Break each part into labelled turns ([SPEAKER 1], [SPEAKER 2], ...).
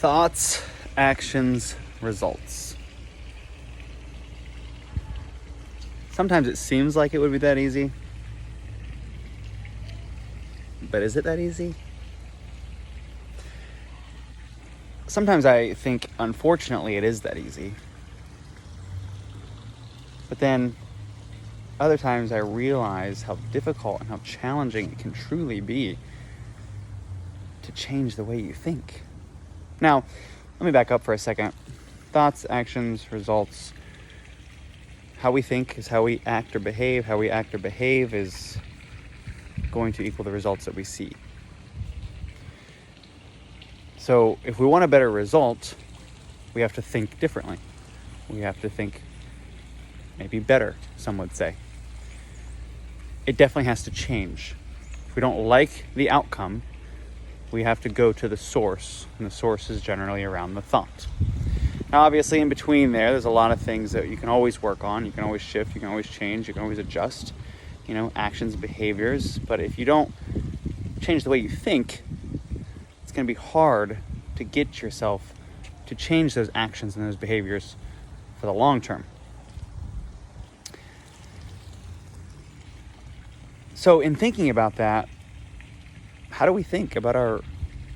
[SPEAKER 1] Thoughts, actions, results. Sometimes it seems like it would be that easy. But is it that easy? Sometimes I think, unfortunately, it is that easy. But then other times I realize how difficult and how challenging it can truly be to change the way you think. Now, let me back up for a second. Thoughts, actions, results. How we think is how we act or behave. How we act or behave is going to equal the results that we see. So if we want a better result, we have to think differently. We have to think maybe better, some would say. It definitely has to change. If we don't like the outcome, we have to go to the source, and the source is generally around the thought. Now, obviously, in between there's a lot of things that you can always work on. You can always shift, you can always change, you can always adjust, actions, behaviors. But if you don't change the way you think, it's going to be hard to get yourself to change those actions and those behaviors for the long term. So in thinking about that, how do we think about our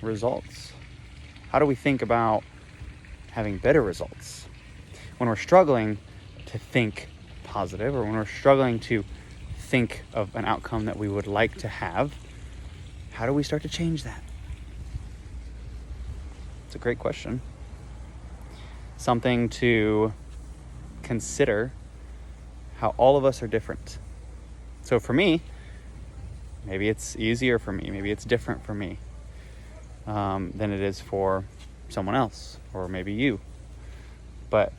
[SPEAKER 1] results? How do we think about having better results? When we're struggling to think positive, or when we're struggling to think of an outcome that we would like to have, how do we start to change that? It's a great question. Something to consider, how all of us are different. So for me, maybe it's easier for me, maybe it's different for me than it is for someone else, or maybe you. But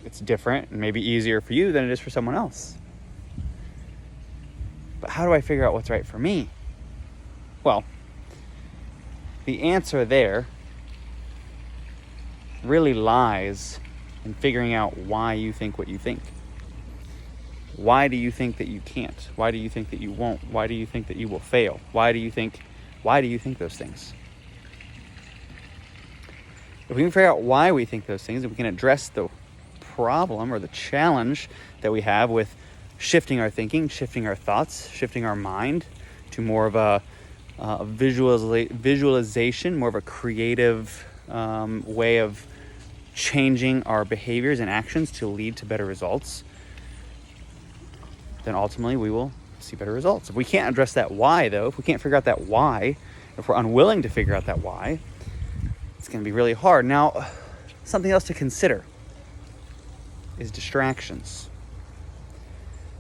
[SPEAKER 1] it's different and maybe easier for you than it is for someone else. But how do I figure out what's right for me? Well, the answer there really lies in figuring out why you think what you think. Why do you think that you can't? Why do you think that you won't? Why do you think that you will fail? Why do you think those things? If we can figure out why we think those things, if we can address the problem or the challenge that we have with shifting our thinking, shifting our thoughts, shifting our mind to more of a visualization, more of a creative way of changing our behaviors and actions to lead to better results, then ultimately we will see better results. If we can't address that why, though, if we can't figure out that why, if we're unwilling to figure out that why, it's going to be really hard. Now, something else to consider is distractions.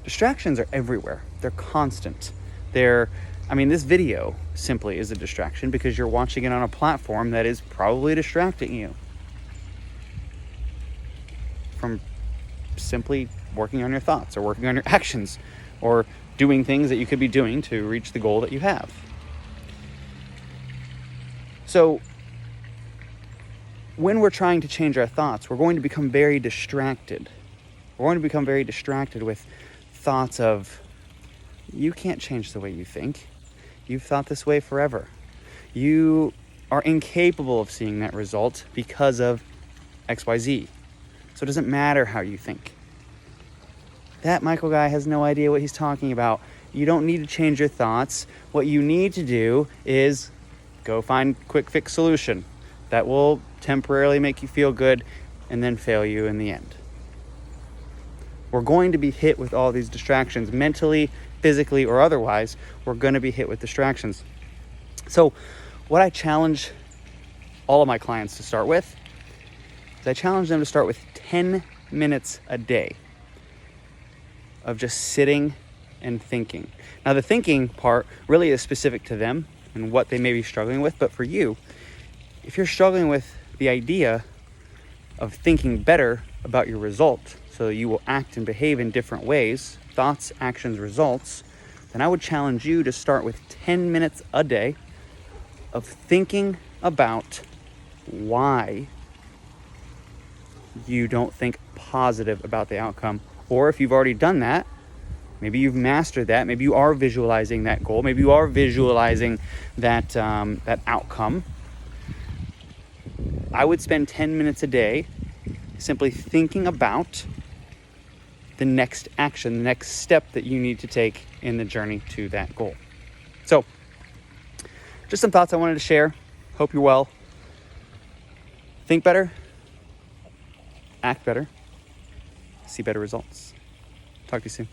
[SPEAKER 1] Distractions are everywhere. They're constant. This video simply is a distraction because you're watching it on a platform that is probably distracting you from simply working on your thoughts or working on your actions or doing things that you could be doing to reach the goal that you have. So when we're trying to change our thoughts, we're going to become very distracted. We're going to become very distracted with thoughts of, you can't change the way you think. You've thought this way forever. You are incapable of seeing that result because of XYZ. So it doesn't matter how you think. That Michael guy has no idea what he's talking about. You don't need to change your thoughts. What you need to do is go find a quick fix solution that will temporarily make you feel good and then fail you in the end. We're going to be hit with all these distractions, mentally, physically, or otherwise. We're going to be hit with distractions. So what I challenge all of my clients to start with is I challenge them to start with 10 minutes a day of just sitting and thinking. Now, the thinking part really is specific to them and what they may be struggling with. But for you, if you're struggling with the idea of thinking better about your result so you will act and behave in different ways, thoughts, actions, results, then I would challenge you to start with 10 minutes a day of thinking about why you don't think positive about the outcome. Or if you've already done that, maybe you've mastered that, maybe you are visualizing that goal, maybe you are visualizing that outcome, I would spend 10 minutes a day simply thinking about the next action, the next step that you need to take in the journey to that goal. So, just some thoughts I wanted to share. Hope you're well. Think better, act better, see better results. Talk to you soon.